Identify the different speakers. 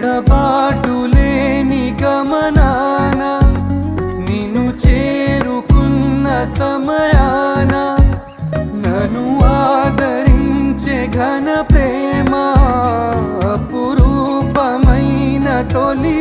Speaker 1: ఎడబాటులేని గమనాన నిన్ను చేరుకున్న సమయాన నన్ను ఆదరించే ఘన ప్రేమ అపురూపమైన తొలి